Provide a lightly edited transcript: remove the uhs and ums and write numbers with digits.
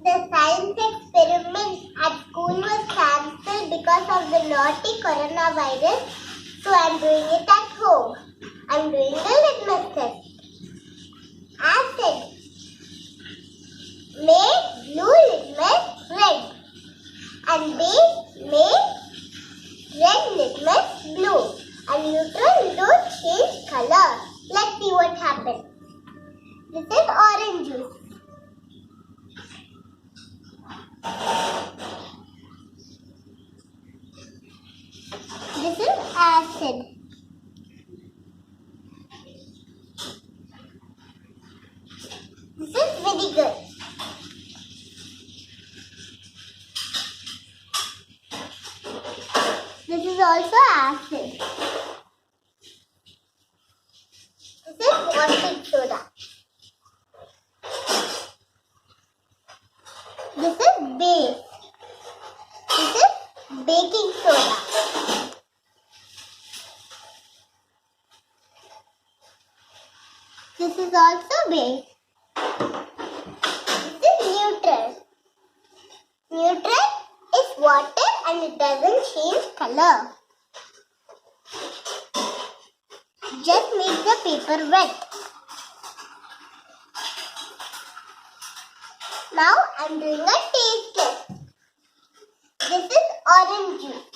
The science experiment at school was cancelled because of the naughty coronavirus, so I'm doing it at home. I'm doing the litmus test. Acid. Make blue litmus red. And base make red litmus blue. And neutral don't change color. Let's see what happens. This is orange juice. This is acid. This is vinegar. This is also acid. This is caustic soda. This is base. This is baking soda. This is also base. This is neutral. Neutral is water and it doesn't change color. Just make the paper wet. Now I'm doing a taste test. This is orange juice.